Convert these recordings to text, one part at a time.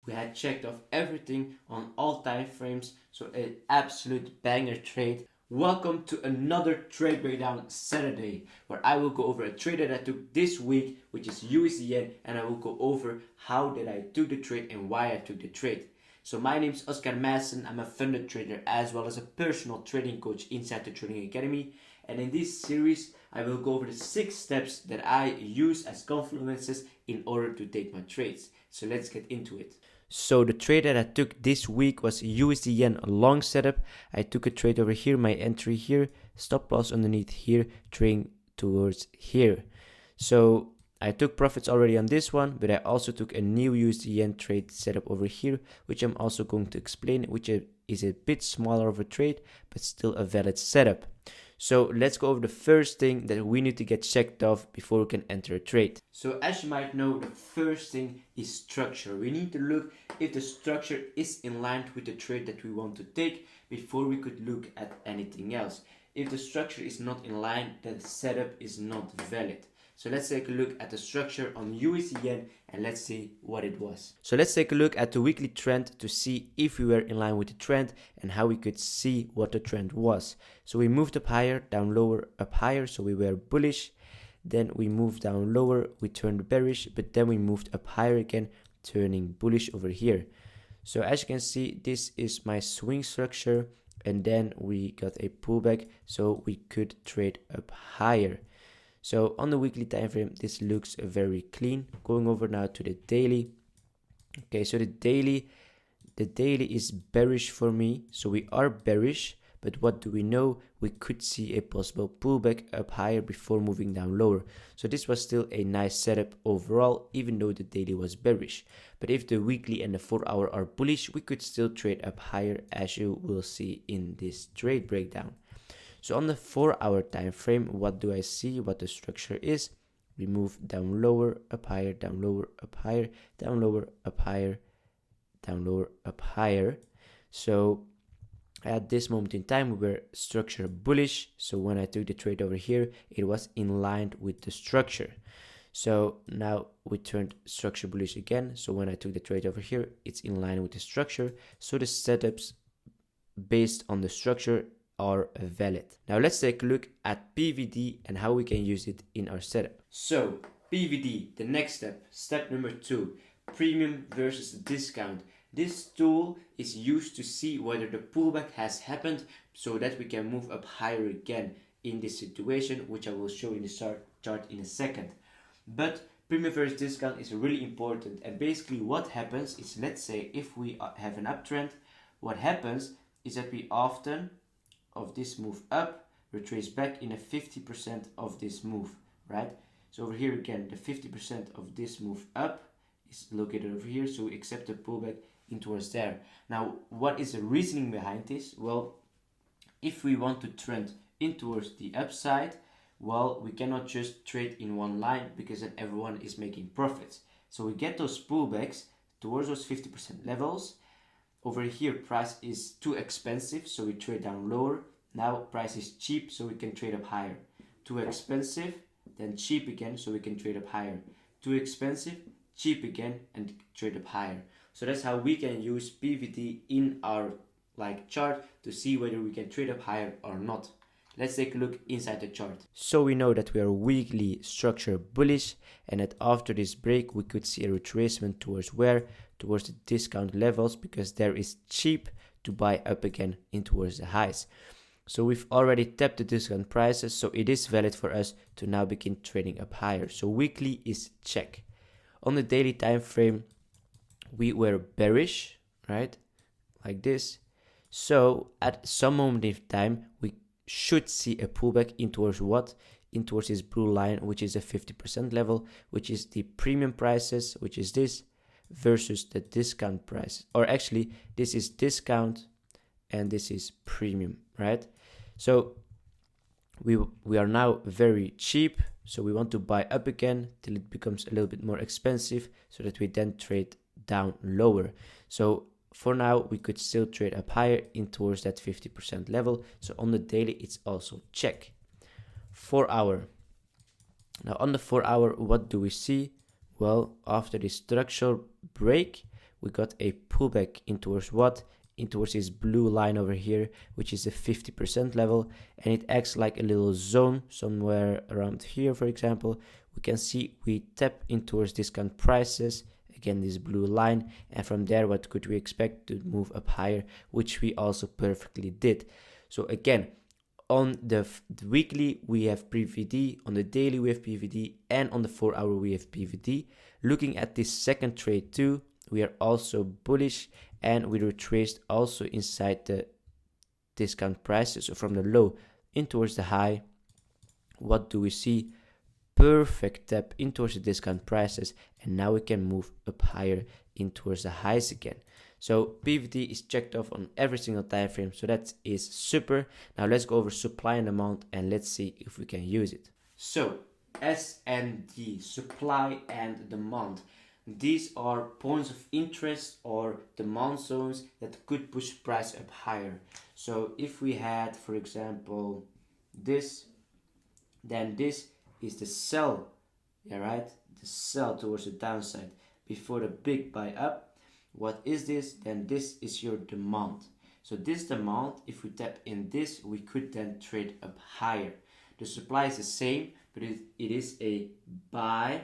We had checked off everything on all time frames, so an absolute banger trade. Welcome to another trade breakdown Saturday, where I will go over a trade that I took this week, which is USD and I will go over how did I took the trade and why I took the trade. So my name is Oscar Madsen. I'm a funded trader as well as a personal trading coach inside the Trading Academy. And in this series, I will go over the 6 steps that I use as confluences in order to take my trades. So let's get into it. So the trade that I took this week was USD yen long setup. I took a trade over here, my entry here, stop loss underneath here, trading towards here. So I took profits already on this one, but I also took a new USD yen trade setup over here, which I'm also going to explain, which is a bit smaller of a trade, but still a valid setup. So let's go over the first thing that we need to get checked off before we can enter a trade. So as you might know, the first thing is structure. We need to look if the structure is in line with the trade that we want to take before we could look at anything else. If the structure is not in line, then the setup is not valid. So let's take a look at the structure on USD yen and let's see what it was. So let's take a look at the weekly trend to see if we were in line with the trend and how we could see what the trend was. So we moved up higher, down lower, up higher, so we were bullish. Then we moved down lower, we turned bearish, but then we moved up higher again, turning bullish over here. So as you can see, this is my swing structure, and then we got a pullback, so we could trade up higher. So on the weekly time frame, this looks very clean. Going over now to the daily. Okay, so the daily is bearish for me. So we are bearish, but what do we know? We could see a possible pullback up higher before moving down lower. So this was still a nice setup overall, even though the daily was bearish. But if the weekly and the 4-hour are bullish, we could still trade up higher, as you will see in this trade breakdown. So on the 4-hour time frame, what do I see? What the structure is? We move down lower, up higher, down lower, up higher, down lower, up higher, down lower, up higher. So at this moment in time, we were structure bullish. So when I took the trade over here, it was in line with the structure. So now we turned structure bullish again. So when I took the trade over here, it's in line with the structure. So the setups based on the structure are valid. Now let's take a look at PVD and how we can use it in our setup. So PVD, the next step, step number 2, premium versus discount. This tool is used to see whether the pullback has happened so that we can move up higher again in this situation, which I will show in the chart in a second. But premium versus discount is really important, and basically what happens is, let's say if we have an uptrend, what happens is that we often of this move up retrace back in a 50% of this move, right? So over here again, the 50% of this move up is located over here, so we accept the pullback in towards there. Now what is the reasoning behind this? Well, if we want to trend in towards the upside, well, we cannot just trade in one line because then everyone is making profits. So we get those pullbacks towards those 50% levels. Over here, price is too expensive, so we trade down lower. Now price is cheap, so we can trade up higher. Too expensive, then cheap again, so we can trade up higher. Too expensive, cheap again, and trade up higher. So that's how we can use PVD in our chart to see whether we can trade up higher or not. Let's take a look inside the chart. So we know that we are weekly structure bullish, and that after this break we could see a retracement towards where? Towards the discount levels, because there is cheap to buy up again in towards the highs. So we've already tapped the discount prices, so it is valid for us to now begin trading up higher. So weekly is check. On the daily time frame, we were bearish, right? Like this. So at some moment in time, we should see a pullback in towards what? In towards this blue line, which is a 50% level, which is the premium prices, which is this, versus the discount price. Or actually, this is discount and this is premium, right? So we are now very cheap, so we want to buy up again till it becomes a little bit more expensive, so that we then trade down lower. So for now, we could still trade up higher in towards that 50% level. So on the daily, it's also check. 4-hour. Now on the 4-hour, what do we see? Well, after this structural break, we got a pullback in towards what? In towards this blue line over here, which is the 50% level, and it acts like a little zone somewhere around here. For example, we can see we tap in towards discount prices, again this blue line, and from there what could we expect? To move up higher, which we also perfectly did. So again, on the weekly we have PVD, on the daily we have PVD, and on the 4 hour we have PVD. Looking at this second trade too, we are also bullish, and we retraced also inside the discount prices. So from the low in towards the high, what do we see? Perfect tap in towards the discount prices, and now we can move up higher in towards the highs again. So PVD is checked off on every single time frame, so that is super. Now let's go over supply and demand, and let's see if we can use it. So SND, supply and demand. These are points of interest or demand zones that could push price up higher. So if we had, for example, this, then this is the sell, yeah, right? The sell towards the downside before the big buy up. What is this? Then this is your demand. So this demand, if we tap in this, we could then trade up higher. The supply is the same, but it is a buy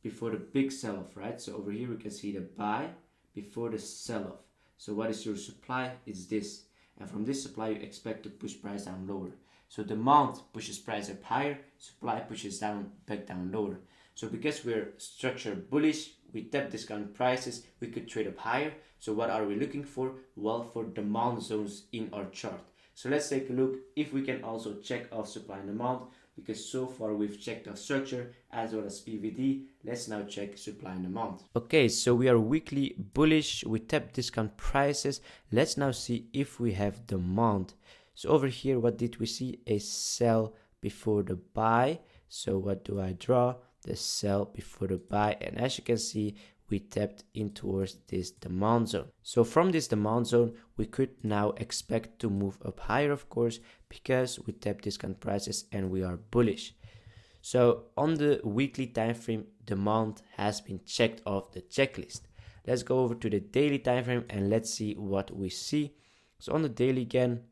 before the big sell-off, right? So over here we can see the buy before the sell-off. So what is your supply? Is this. And from this supply you expect to push price down lower. So demand pushes price up higher, supply pushes back down lower. So because we're structured bullish, we tap discount prices, we could trade up higher. So what are we looking for? Well, for demand zones in our chart. So let's take a look if we can also check off supply and demand, because so far we've checked off structure as well as PVD. Let's now check supply and demand. Okay, so we are weekly bullish, we tap discount prices. Let's now see if we have demand. So over here, what did we see? A sell before the buy. So what do I draw? The sell before the buy, and as you can see, we tapped in towards this demand zone. So from this demand zone, we could now expect to move up higher, of course, because we tapped discount prices and we are bullish. So on the weekly time frame, demand has been checked off the checklist. Let's go over to the daily time frame and let's see what we see. So on the daily again,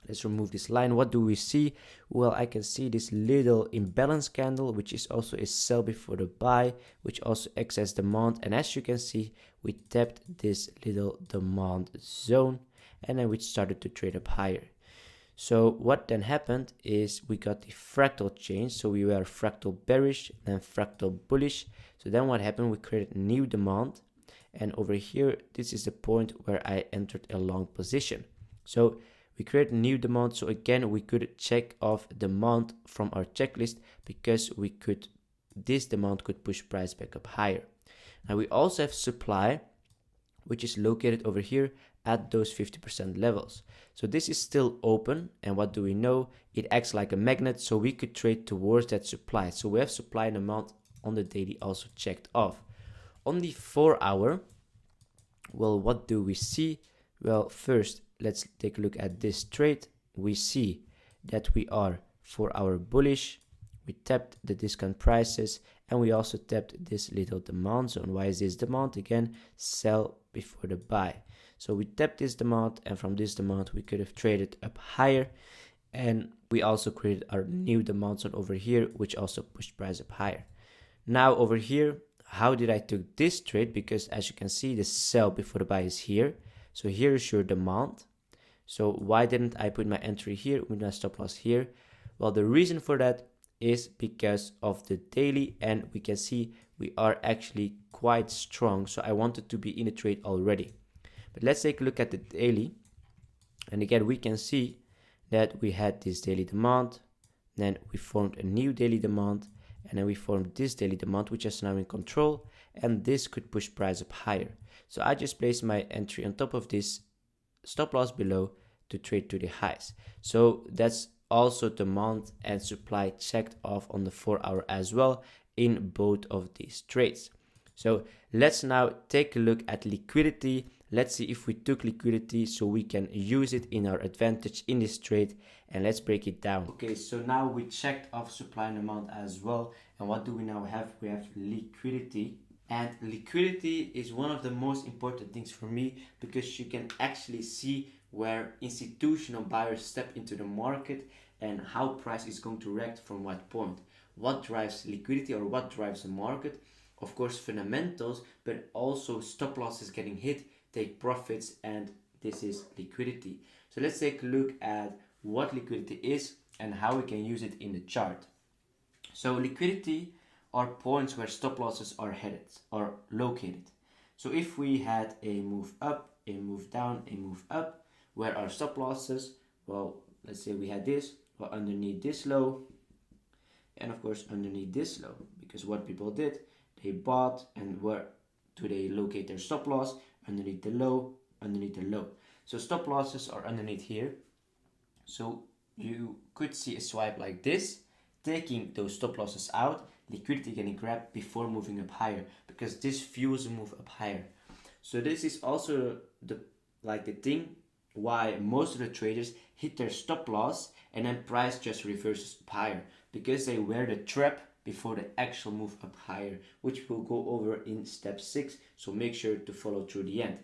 let's remove this line. What do we see? Well, I can see this little imbalance candle, which is also a sell before the buy, which also acts as demand. And as you can see, we tapped this little demand zone, and then we started to trade up higher. So what then happened is we got the fractal change. So we were fractal bearish, then fractal bullish. So then what happened? We created new demand. And over here, this is the point where I entered a long position. So we create new demand, so again we could check off demand from our checklist because this demand could push price back up higher. Now we also have supply, which is located over here at those 50% levels. So this is still open, and what do we know? It acts like a magnet, so we could trade towards that supply. So we have supply and demand on the daily also checked off. On the 4 hour, well, what do we see? Well, first, let's take a look at this trade. We see that we are 4 hour bullish. We tapped the discount prices, and we also tapped this little demand zone. Why is this demand? Again, sell before the buy. So we tapped this demand, and from this demand we could have traded up higher, and we also created our new demand zone over here, which also pushed price up higher. Now over here, how did I took this trade? Because as you can see, the sell before the buy is here. So here is your demand. So why didn't I put my entry here with my stop loss here? Well, the reason for that is because of the daily, and we can see we are actually quite strong. So I wanted to be in the trade already. But let's take a look at the daily. And again, we can see that we had this daily demand. Then we formed a new daily demand. And then we formed this daily demand, which is now in control. And this could push price up higher. So I just placed my entry on top of this stop loss below to trade to the highs. So that's also demand and supply checked off on the 4 hour as well in both of these trades. So let's now take a look at liquidity. Let's see if we took liquidity so we can use it in our advantage in this trade, and let's break it down. Okay, so now we checked off supply and demand as well. And what do we now have? We have liquidity. And liquidity is one of the most important things for me because you can actually see where institutional buyers step into the market and how price is going to react from what point. What drives liquidity or what drives the market? Of course, fundamentals, but also stop losses getting hit, take profits, and this is liquidity. So let's take a look at what liquidity is and how we can use it in the chart. So liquidity are points where stop losses are headed or located. So if we had a move up, a move down, a move up, where are stop losses? Well, let's say we had this, well, underneath this low, and of course underneath this low, because what people did, they bought, and where do they locate their stop loss? Underneath the low, underneath the low. So stop losses are underneath here. So you could see a swipe like this, taking those stop losses out, liquidity getting grabbed before moving up higher, because this fuels a move up higher. So this is also the thing why most of the traders hit their stop loss and then price just reverses up higher, because they wear the trap before the actual move up higher, which we'll go over in step 6. So make sure to follow through the end.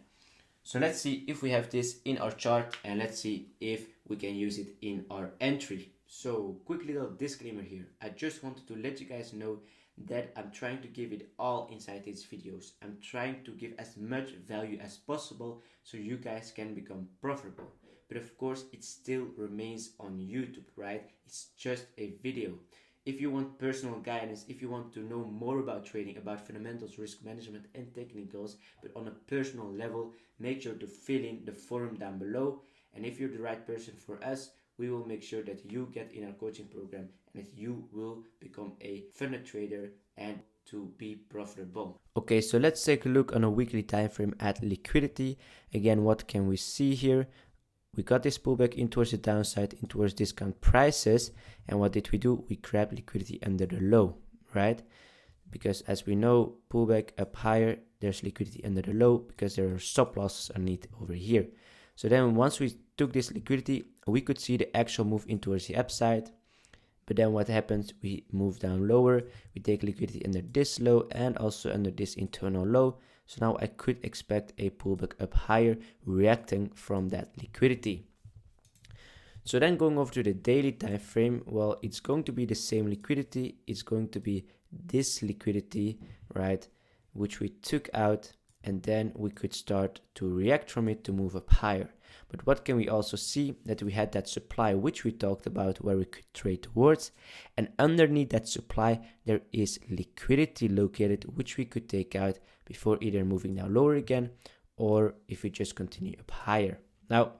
So let's see if we have this in our chart, and let's see if we can use it in our entry. So quick little disclaimer here. I just wanted to let you guys know that I'm trying to give it all inside these videos. I'm trying to give as much value as possible so you guys can become profitable. But of course, it still remains on YouTube, right? It's just a video. If you want personal guidance, if you want to know more about trading, about fundamentals, risk management and technicals, but on a personal level, make sure to fill in the forum down below. And if you're the right person for us, we will make sure that you get in our coaching program and that you will become a funded trader and to be profitable. Okay, so let's take a look on a weekly time frame at liquidity. Again, what can we see here? We got this pullback in towards the downside, in towards discount prices. And what did we do? We grabbed liquidity under the low, right? Because as we know, pullback up higher, there's liquidity under the low because there are stop losses underneath over here. So then once we took this liquidity, we could see the actual move in towards the upside. But then what happens? We move down lower. We take liquidity under this low and also under this internal low. So now I could expect a pullback up higher reacting from that liquidity. So then going over to the daily time frame, well, it's going to be the same liquidity. It's going to be this liquidity, right, which we took out, and then we could start to react from it to move up higher. But what can we also see? That we had that supply, which we talked about, where we could trade towards. And underneath that supply, there is liquidity located, which we could take out before either moving down lower again, or if we just continue up higher. Now,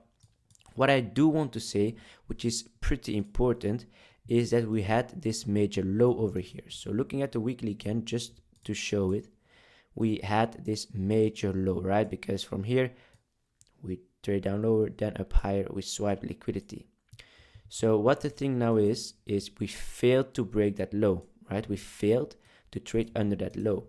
what I do want to say, which is pretty important, is that we had this major low over here. So looking at the weekly again, just to show it, we had this major low, right? Because from here, we trade down lower, then up higher, we swipe liquidity. So what the thing now is we failed to break that low, right? We failed to trade under that low.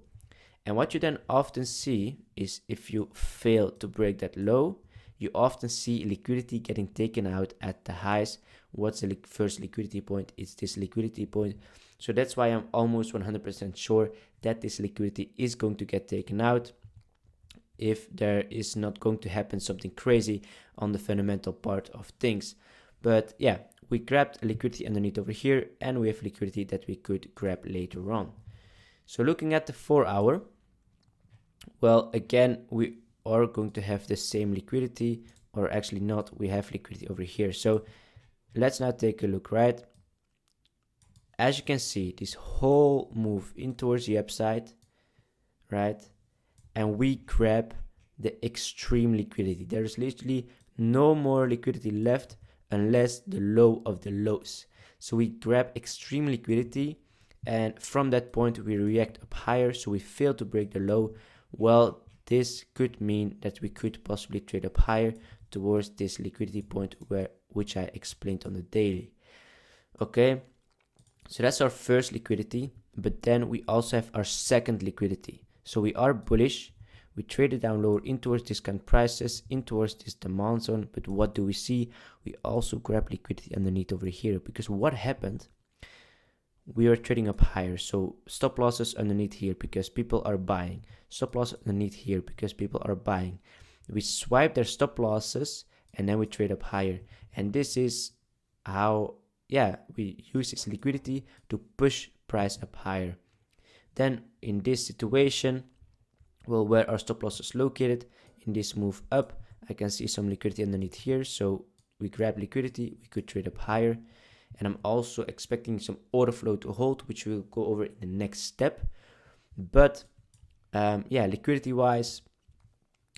And what you then often see is if you fail to break that low, you often see liquidity getting taken out at the highs. What's the first liquidity point? It's this liquidity point. So that's why I'm almost 100% sure that this liquidity is going to get taken out if there is not going to happen something crazy on the fundamental part of things. But yeah, we grabbed liquidity underneath over here, and we have liquidity that we could grab later on. So looking at the 4 hour, well, again, we are going to have the same liquidity, or actually not, we have liquidity over here. So let's now take a look, right? As you can see, this whole move in towards the upside, right? And we grab the extreme liquidity. There's literally no more liquidity left unless the low of the lows. So we grab extreme liquidity, and from that point we react up higher, so we fail to break the low. Well, this could mean that we could possibly trade up higher towards this liquidity point which I explained on the daily. Okay, so that's our first liquidity, but then we also have our second liquidity. So we are bullish, we traded down lower in towards discount prices, in towards this demand zone, but what do we see? We also grab liquidity underneath over here, because what happened? we are trading up higher. So stop losses underneath here because people are buying. Stop loss underneath here because people are buying. We swipe their stop losses and then we trade up higher. And this is how, we use this liquidity to push price up higher. Then in this situation, well, where are stop losses located? In this move up, I can see some liquidity underneath here. So we grab liquidity, we could trade up higher. And I'm also expecting some order flow to hold, which we'll go over in the next step. But liquidity wise,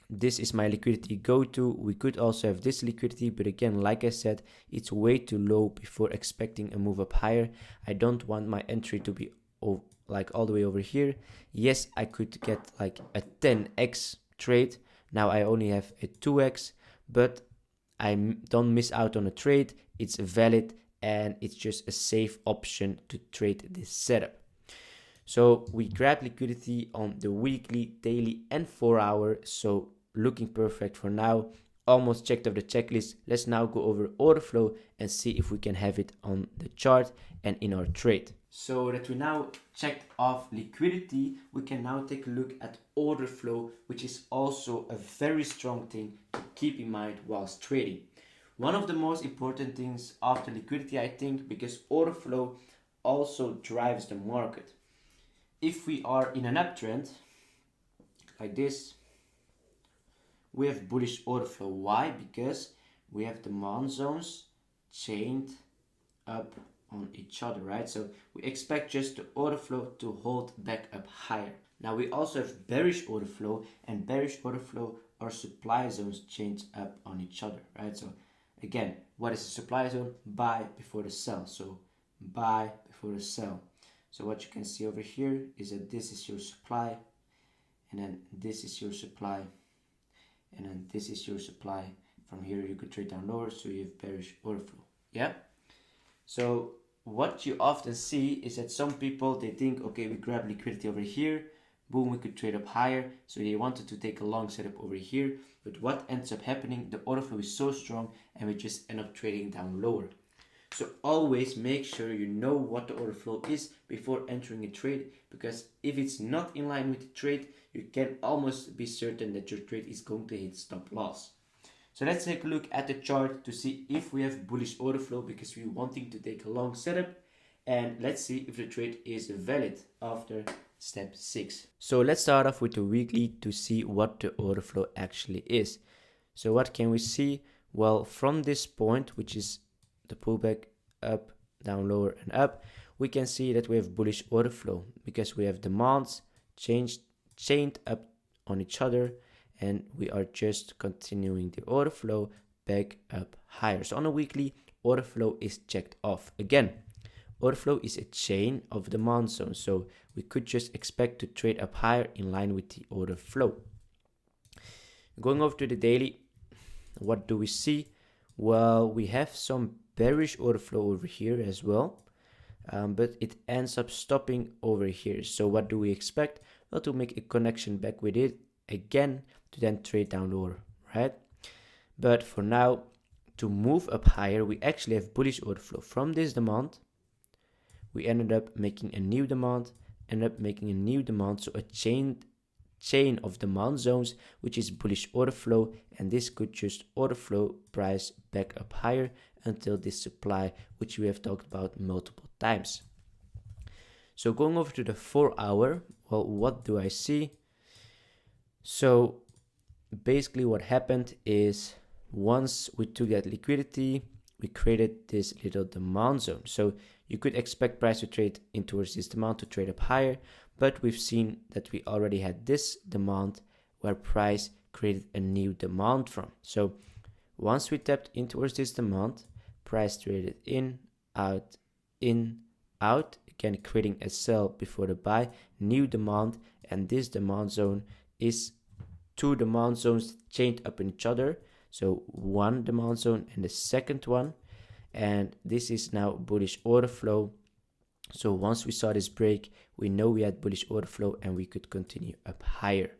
this is my liquidity go-to. We could also have this liquidity, but again, like I said, it's way too low before expecting a move up higher. I don't want my entry to be like all the way over here. Yes, I could get like a 10x trade. Now I only have a 2x, but I don't miss out on a trade. It's valid and it's just a safe option to trade this setup. So we grab liquidity on the weekly, daily and 4-hour. So looking perfect for now. Almost checked off the checklist. Let's now go over order flow and see if we can have it on the chart and in our trade. So that we now checked off liquidity, we can now take a look at order flow, which is also a very strong thing to keep in mind whilst trading. One of the most important things after liquidity, I think, because order flow also drives the market. If we are in an uptrend like this, we have bullish order flow. Why? Because we have demand zones chained up on each other, right? So we expect just the order flow to hold back up higher. Now we also have bearish order flow, and bearish order flow are supply zones chained up on each other, right? So again, what is a supply zone? Buy before the sell. So buy before the sell. So what you can see over here is that this is your supply, and then this is your supply, and then this is your supply. From here you could trade down lower, so you have bearish order flow. Yeah. So what you often see is that some people, they think, okay, we grab liquidity over here, boom, we could trade up higher. So they wanted to take a long setup over here, but what ends up happening, the order flow is so strong and we just end up trading down lower. So always make sure you know what the order flow is before entering a trade, because if it's not in line with the trade, you can almost be certain that your trade is going to hit stop loss. So let's take a look at the chart to see if we have bullish order flow, because we're wanting to take a long setup, and let's see if the trade is valid after step 6. So let's start off with the weekly to see what the order flow actually is. So what can we see? Well, from this point, which is the pullback up, down, lower and up, we can see that we have bullish order flow because we have demands chained up on each other, and we are just continuing the order flow back up higher. So on a weekly, order flow is checked off. Again, order flow is a chain of demand zones, so we could just expect to trade up higher in line with the order flow. Going over to the daily, what do we see? Well, we have some bearish order flow over here as well, but it ends up stopping over here. So what do we expect? Well, to make a connection back with it again, to then trade down lower, right? But for now, to move up higher, we actually have bullish order flow. From this demand, we ended up making a new demand, so a chain of demand zones, which is bullish order flow, and this could just order flow price back up higher until this supply, which we have talked about multiple times. So going over to the 4-hour, well, what do I see? So basically what happened is, once we took that liquidity, we created this little demand zone. So you could expect price to trade in towards this demand to trade up higher, but we've seen that we already had this demand where price created a new demand from. So once we tapped in towards this demand, price traded in, out, again creating a sell before the buy, new demand, and this demand zone is 2 demand zones chained up in each other. So one demand zone and the second one, and this is now bullish order flow. So once we saw this break, we know we had bullish order flow and we could continue up higher.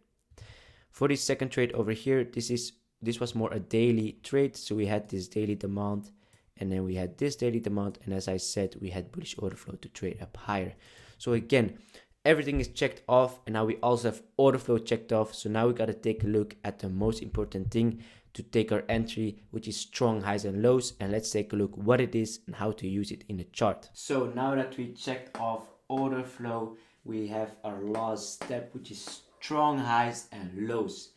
For this second trade over here, this was more a daily trade. So we had this daily demand and then we had this daily demand, and as I said, we had bullish order flow to trade up higher. So again, everything is checked off, and now we also have order flow checked off. So now we got to take a look at the most important thing to take our entry, which is strong highs and lows, and let's take a look what it is and how to use it in the chart. So now that we checked off order flow, we have our last step, which is strong highs and lows.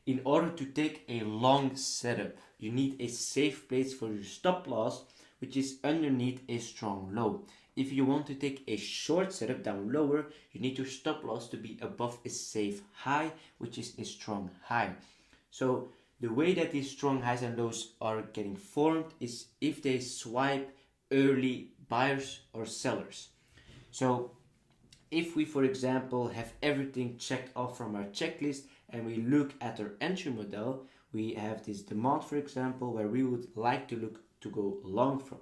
In order to take a long setup, you need a safe place for your stop loss, which is underneath a strong low. If you want to take a short setup down lower, you need your stop loss to be above a safe high, which is a strong high. So the way that these strong highs and lows are getting formed is if they swipe early buyers or sellers. So if we, for example, have everything checked off from our checklist and we look at our entry model, we have this demand, for example, where we would like to look to go long from.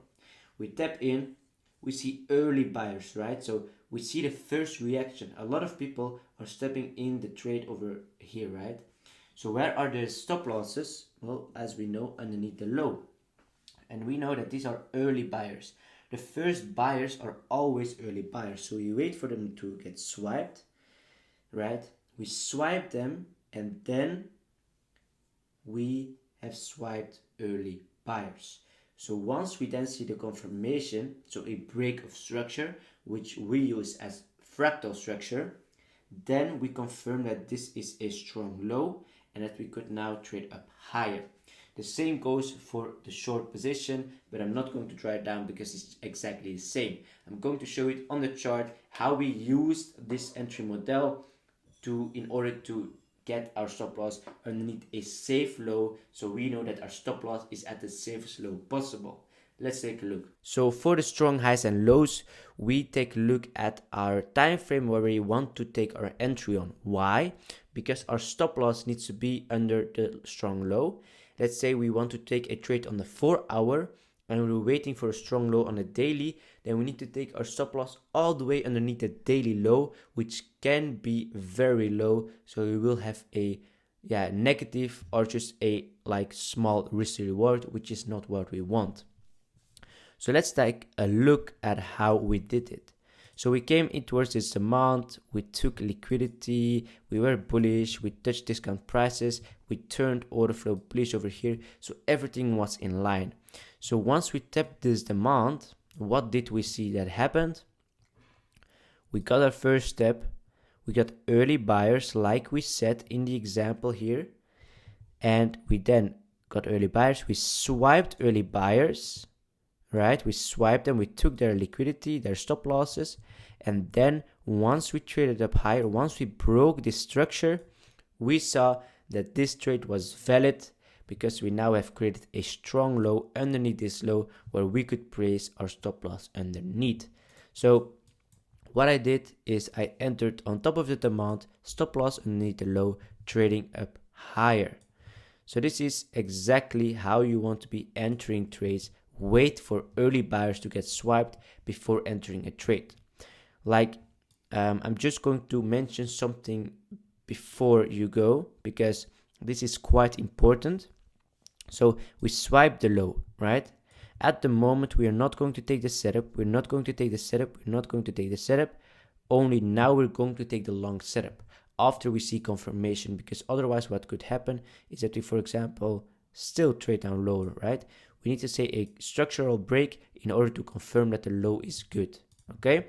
We tap in, we see early buyers, right? So we see the first reaction. A lot of people are stepping in the trade over here, right? So where are the stop losses? Well, as we know, underneath the low. And we know that these are early buyers. The first buyers are always early buyers. So you wait for them to get swiped, right? We swipe them, and then we have swiped early buyers. So once we then see the confirmation, so a break of structure, which we use as fractal structure, then we confirm that this is a strong low and that we could now trade up higher. The same goes for the short position, but I'm not going to draw it down because it's exactly the same. I'm going to show it on the chart how we used this entry model in order to get our stop loss underneath a safe low, so we know that our stop loss is at the safest low possible. Let's take a look. So for the strong highs and lows, we take a look at our time frame where we want to take our entry on. Why? Because our stop loss needs to be under the strong low. Let's say we want to take a trade on the 4 hour and we're waiting for a strong low on a daily, then we need to take our stop loss all the way underneath the daily low, which can be very low. So we will have a negative or just a small risk reward, which is not what we want. So let's take a look at how we did it. So we came in towards this demand, we took liquidity, we were bullish, we touched discount prices, we turned order flow bullish over here, so everything was in line. So once we tapped this demand, what did we see that happened? We got our first step, we got early buyers like we said in the example here, and we then got early buyers, we swiped early buyers, right? We swiped them, we took their liquidity, their stop losses, and then once we traded up higher, once we broke this structure, we saw that this trade was valid because we now have created a strong low underneath this low where we could place our stop loss underneath. So what I did is I entered on top of the demand, stop loss underneath the low, trading up higher. So this is exactly how you want to be entering trades. Wait for early buyers to get swiped before entering a trade. I'm just going to mention something before you go because this is quite important. So we swipe the low, right? At the moment, we are not going to take the setup. We're not going to take the setup. We're not going to take the setup. Only now we're going to take the long setup after we see confirmation, because otherwise what could happen is that we, for example, still trade down lower, right? We need to say a structural break in order to confirm that the low is good, okay?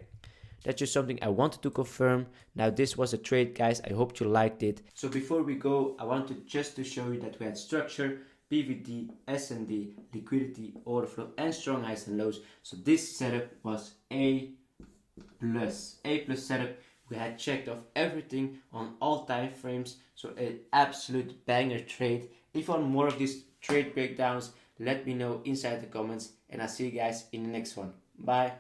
That's just something I wanted to confirm. Now this was a trade, guys. I hope you liked it. So before we go, I wanted just to show you that we had structure, PVD, S&D, liquidity, order flow, and strong highs and lows. So this setup was A+. A+ setup. We had checked off everything on all time frames. So an absolute banger trade. If you want more of these trade breakdowns, let me know inside the comments. And I'll see you guys in the next one. Bye.